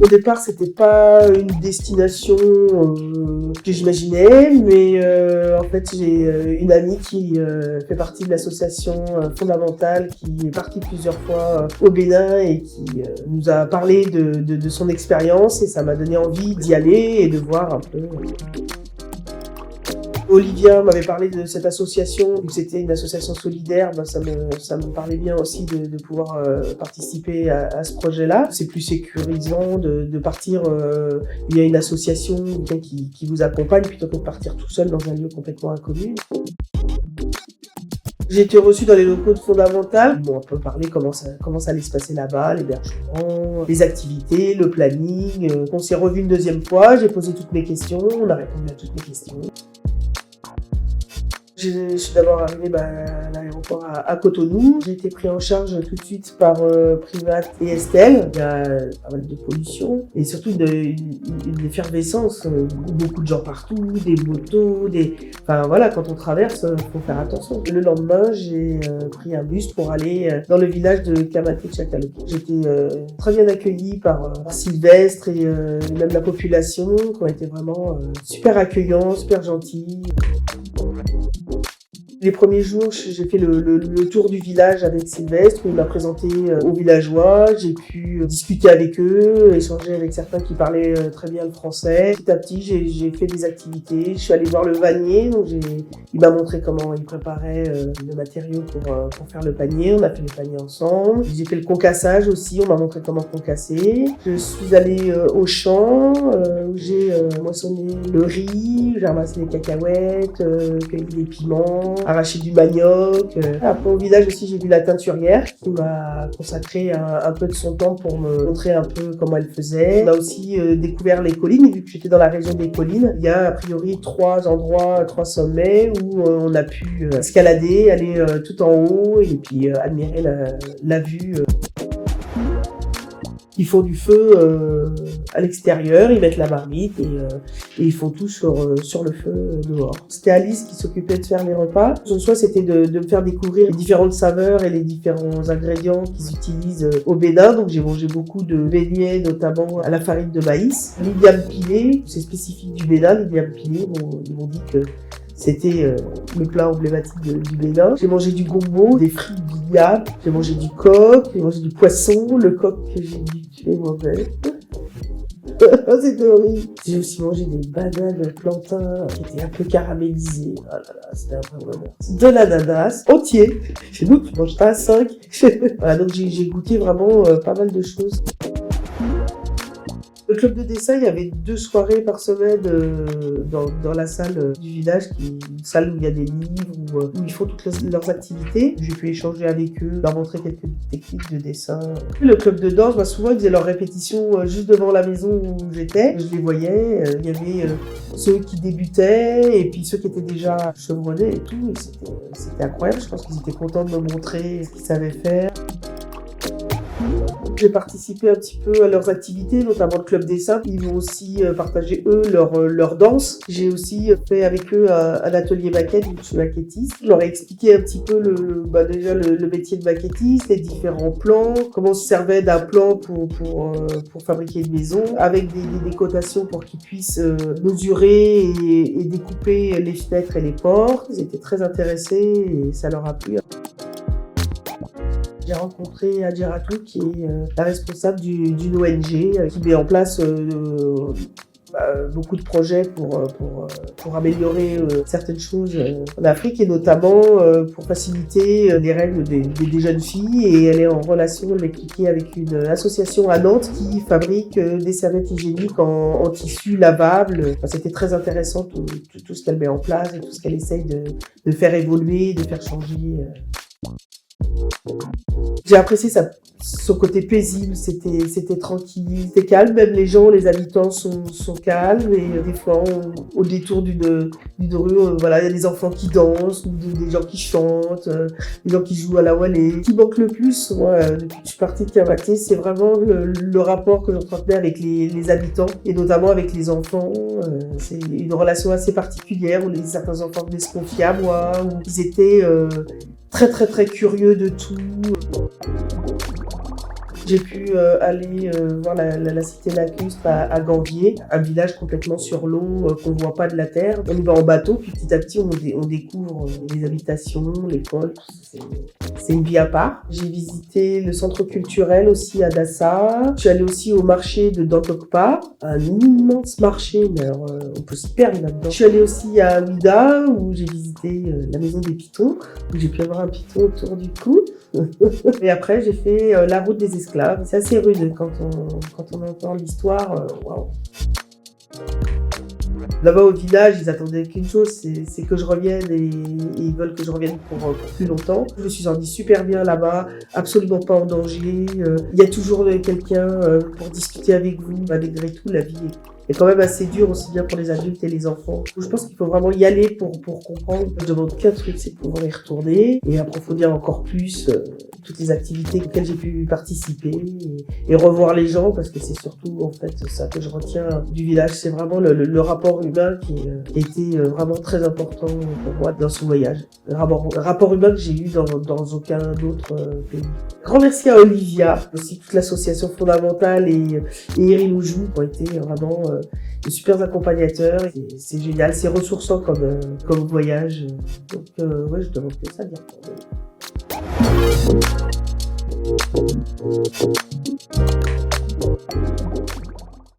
Au départ, c'était pas une destination que j'imaginais, mais en fait, j'ai une amie qui fait partie de l'association fondamentale, qui est partie plusieurs fois au Bénin et qui nous a parlé de son expérience, et ça m'a donné envie d'y aller et de voir un peu. Olivia m'avait parlé de cette association, vu que c'était une association solidaire, ça me parlait bien aussi de pouvoir participer à ce projet-là. C'est plus sécurisant de partir via une association, quelqu'un qui vous accompagne, plutôt que de partir tout seul dans un lieu complètement inconnu. J'ai été reçue dans les locaux de Fondamental. Bon, on peut parler comment ça allait se passer là-bas, l'hébergement, les activités, le planning. On s'est revu une deuxième fois, j'ai posé toutes mes questions, on a répondu à toutes mes questions. Je suis d'abord arrivée à l'aéroport à Cotonou. J'ai été pris en charge tout de suite par Privat et Estelle. Il y a pas mal de pollution et surtout une effervescence. Beaucoup de gens partout, des motos, Enfin voilà, quand on traverse, faut faire attention. Le lendemain, j'ai pris un bus pour aller dans le village de Kamaté-Tchakaloké. J'étais très bien accueillie par Sylvestre et même la population qui ont été vraiment super accueillants, super gentils. Les premiers jours, j'ai fait le tour du village avec Sylvestre. Il m'a présenté aux villageois. J'ai pu discuter avec eux, échanger avec certains qui parlaient très bien le français. Petit à petit, j'ai fait des activités. Je suis allée voir le vannier. Donc il m'a montré comment il préparait le matériau pour faire le panier. On a fait le panier ensemble. J'ai fait le concassage aussi. On m'a montré comment concasser. Je suis allée au champ où j'ai moissonné le riz. J'ai ramassé les cacahuètes, cueilli des piments, arraché du manioc. Après au village aussi, j'ai vu la teinturière qui m'a consacré un peu de son temps pour me montrer un peu comment elle faisait. On a aussi découvert les collines, vu que j'étais dans la région des collines. Il y a a priori 3 sommets où on a pu escalader, aller tout en haut et puis admirer la vue. Ils font du feu à l'extérieur, ils mettent la marmite et ils font tout sur le feu dehors. C'était Alice qui s'occupait de faire les repas. Son choix, c'était de me faire découvrir les différentes saveurs et les différents ingrédients qu'ils utilisent au Bénin. Donc j'ai mangé beaucoup de beignets, notamment à la farine de maïs. L'igname pilé, c'est spécifique du Bénin, l'igname pilé. Ils m'ont dit que c'était le plat emblématique du Bénin. J'ai mangé du gombo, des frites d'igname, j'ai mangé du coq, j'ai mangé du poisson, le coq que j'ai dû tuer moi-même. C'était horrible. J'ai aussi mangé des bananes plantains qui étaient un peu caramélisées. Oh là là, c'était un vrai bonheur. De l'ananas entier. Chez nous, tu manges pas à 5. Voilà, donc j'ai goûté vraiment pas mal de choses. Le club de dessin, il y avait 2 soirées par semaine dans la salle du village, une salle où il y a des livres, où ils font toutes leurs activités. J'ai pu échanger avec eux, leur montrer quelques techniques de dessin. Le club de danse, souvent ils faisaient leurs répétitions juste devant la maison où j'étais. Je les voyais, il y avait ceux qui débutaient et puis ceux qui étaient déjà chevronnés et tout. Et c'était incroyable, je pense qu'ils étaient contents de me montrer ce qu'ils savaient faire. J'ai participé un petit peu à leurs activités, notamment le club dessin. Ils vont aussi partager, eux, leur danse. J'ai aussi fait avec eux un atelier maquette, je suis maquettiste. Je leur ai expliqué un petit peu déjà le métier de maquettiste, les différents plans, comment on se servait d'un plan pour fabriquer une maison, avec des décotations pour qu'ils puissent mesurer et découper les fenêtres et les portes. Ils étaient très intéressés et ça leur a plu. J'ai rencontré Adjeratou, qui est la responsable d'une ONG qui met en place beaucoup de projets pour améliorer certaines choses en Afrique et notamment pour faciliter les règles des jeunes filles. Et elle est en relation, elle m'expliquait, avec une association à Nantes qui fabrique des serviettes hygiéniques en tissu lavable. C'était très intéressant tout ce qu'elle met en place et tout ce qu'elle essaye de faire évoluer, de faire changer. J'ai apprécié son côté paisible, c'était tranquille, c'était calme. Même les gens, les habitants sont calmes. Et des fois, au détour d'une rue, voilà, il y a des enfants qui dansent, ou des gens qui chantent, des gens qui jouent à la wallet. Ce qui manque le plus, moi, depuis que je suis partie de Camaté, c'est vraiment le rapport que j'entretenais avec les habitants, et notamment avec les enfants. C'est une relation assez particulière où certains enfants venaient se confier à moi, où ils étaient très très très curieux de tout. J'ai pu aller voir la cité lacustre à Gambier, un village complètement sur l'eau qu'on ne voit pas de la terre. On y va en bateau, puis petit à petit on découvre les habitations, l'école. C'est une vie à part. J'ai visité le centre culturel aussi à Dassa. Je suis allée aussi au marché de Dantokpa, un immense marché, mais alors, on peut s'y perdre là-dedans. Je suis allée aussi à Ouida où j'ai visité la maison des pitons, où j'ai pu avoir un piton autour du cou. Et après, j'ai fait la route des esclaves. C'est assez rude quand on entend l'histoire. Waouh. Là-bas au village, ils attendaient qu'une chose, c'est que je revienne, et ils veulent que je revienne pour plus longtemps. Je me suis sentie super bien là-bas, absolument pas en danger. Il y a toujours quelqu'un pour discuter avec vous. Malgré tout, la vie est quand même assez dure, aussi bien pour les adultes et les enfants. Je pense qu'il faut vraiment y aller pour comprendre. Je demande qu'un truc, c'est de pouvoir y retourner et approfondir encore plus toutes les activités auxquelles j'ai pu participer et revoir les gens, parce que c'est surtout en fait ça que je retiens du village. C'est vraiment le rapport humain qui a été vraiment très important pour moi dans ce voyage. Le rapport humain que j'ai eu dans aucun autre pays. Grand merci à Olivia, aussi toute l'association fondamentale, et Erin Oujou qui ont été vraiment de super accompagnateurs. C'est génial, c'est ressourçant comme voyage. Donc ouais, je demande que ça bien.